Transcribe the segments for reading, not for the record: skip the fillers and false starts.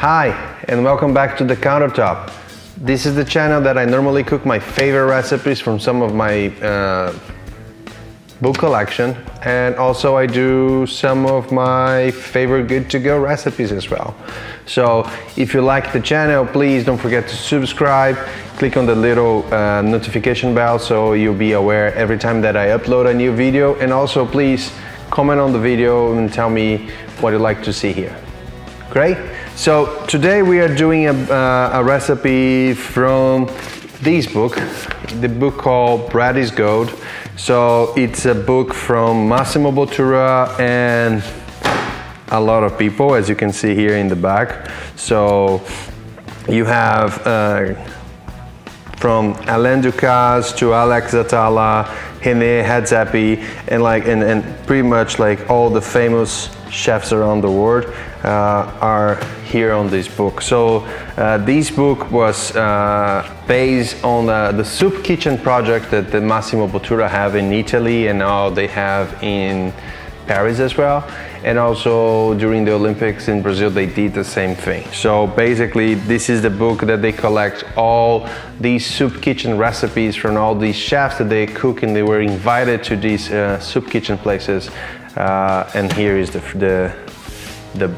Hi, and welcome back to the countertop. This is the channel that I normally cook my favorite recipes from some of my book collection, and also I do some of my favorite good to go recipes as well. So if you like the channel, please don't forget to subscribe, click on the little notification bell so you'll be aware every time that I upload a new video, and also please comment on the video and tell me what you'd like to see here. Great. So today we are doing a recipe from this book, the book called Bread is Gold. So it's a book from Massimo Bottura and a lot of people, as you can see here in the back. So you have from Alain Ducasse to Alex Atala, René Redzepi, and pretty much like all the famous chefs around the world are here on this book. So this book was based on the soup kitchen project that the Massimo Bottura have in Italy, and now they have in Paris as well. And also during the Olympics in Brazil, they did the same thing. So basically, this is the book that they collect all these soup kitchen recipes from all these chefs that they cook, and they were invited to these soup kitchen places. And here is the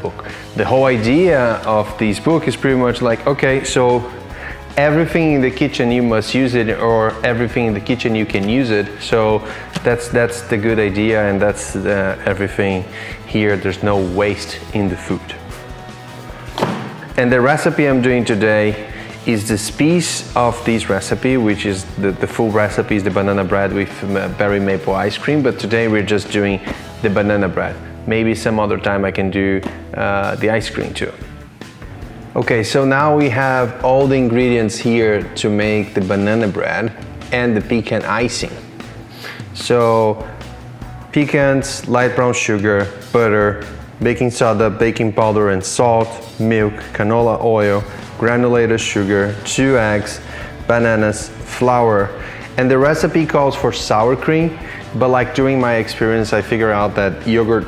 book. The whole idea of this book is pretty much like, okay, so everything in the kitchen you must use it, or everything in the kitchen you can use it. So that's the good idea, and that's everything here. There's no waste in the food. And the recipe I'm doing today is this piece of this recipe, which is the full recipe is the banana bread with berry maple ice cream, but today we're just doing the banana bread. Maybe some other time I can do the ice cream too. Okay, so now we have all the ingredients here to make the banana bread and the pecan icing. So pecans, light brown sugar, butter, baking soda, baking powder and salt, milk, canola oil, granulated sugar, 2 eggs, bananas, flour, and the recipe calls for sour cream, but like during my experience I figured out that yogurt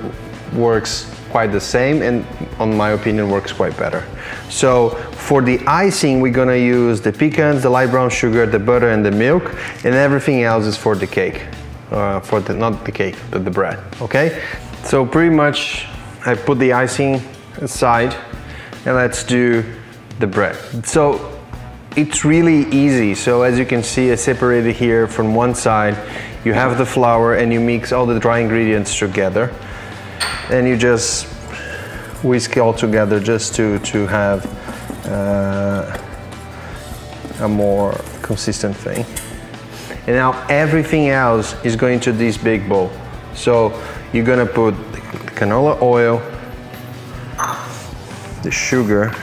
works quite the same, and on my opinion works quite better. So for the icing we're gonna use the pecans, the light brown sugar, the butter and the milk, and everything else is for the cake, not the cake but the bread. Okay, so pretty much I put the icing aside and let's do the bread. So it's really easy. So as you can see, I separated here from one side. You have the flour and you mix all the dry ingredients together, and you just whisk all together just to have a more consistent thing. And now everything else is going to this big bowl. So you're gonna put the canola oil, the sugar,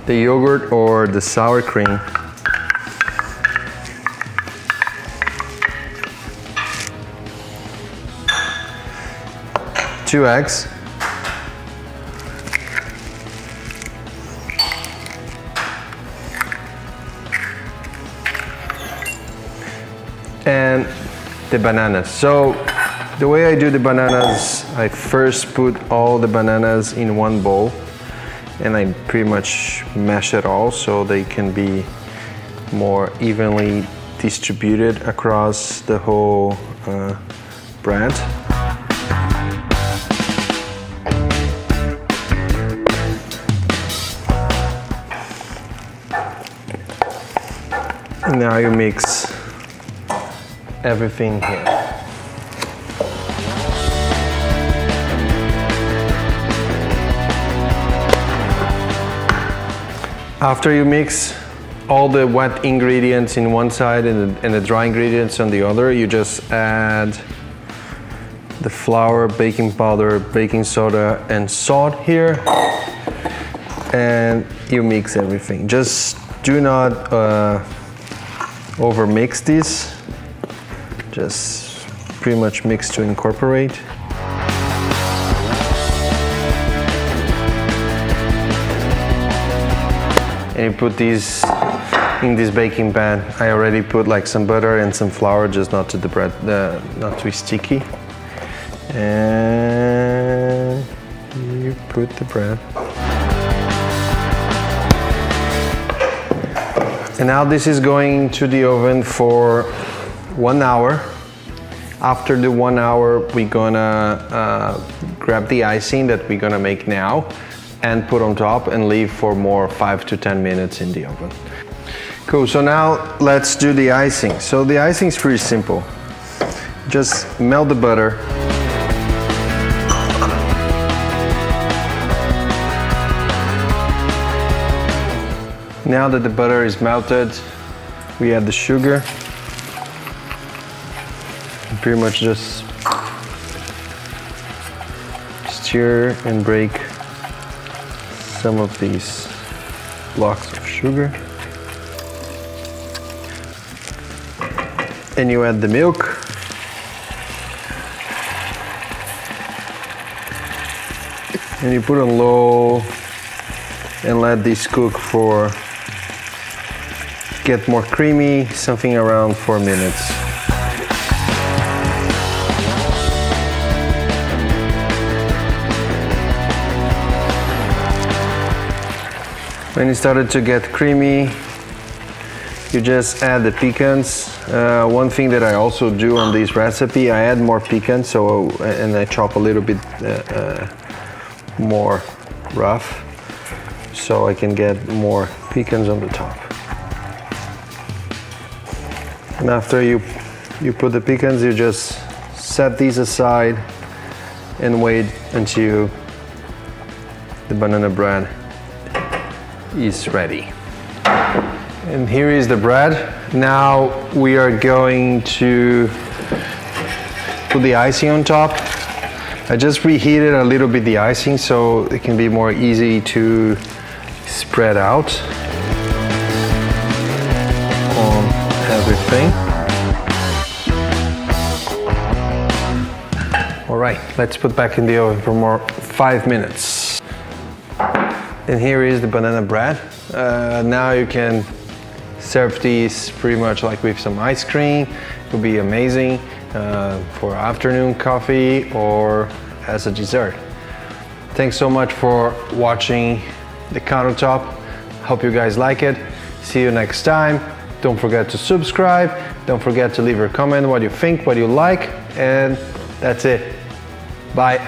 the yogurt or the sour cream, two eggs, and the bananas. So the way I do the bananas, I first put all the bananas in one bowl, and I pretty much mash it all so they can be more evenly distributed across the whole bread. And now you mix everything here. After you mix all the wet ingredients in one side and the dry ingredients on the other, you just add the flour, baking powder, baking soda and salt here, and you mix everything. Just do not over mix this, just pretty much mix to incorporate. And you put these in this baking pan. I already put like some butter and some flour, just not to the bread, not too sticky. And put the bread. And now this is going to the oven for 1 hour. After the 1 hour, we're gonna grab the icing that we're gonna make now and put on top and leave for more 5 to 10 minutes in the oven. Cool, so now let's do the icing. So the icing is pretty simple. Just melt the butter. Now that the butter is melted, we add the sugar. And pretty much just stir and break some of these blocks of sugar. And you add the milk. And you put on low and let this cook for get more creamy, something around 4 minutes. When it started to get creamy, you just add the pecans. One thing that I also do on this recipe, I add more pecans, and I chop a little bit more rough, so I can get more pecans on the top. And after you put the pecans, you just set these aside and wait until the banana bread is ready. And here is the bread. Now we are going to put the icing on top. I just reheated a little bit the icing so it can be more easy to spread out on everything. All right, let's put back in the oven for more 5 minutes. And here is the banana bread. Now you can serve these pretty much like with some ice cream. It would be amazing for afternoon coffee or as a dessert. Thanks so much for watching the countertop. Hope you guys like it. See you next time. Don't forget to subscribe. Don't forget to leave a comment what you think, what you like, and that's it. Bye.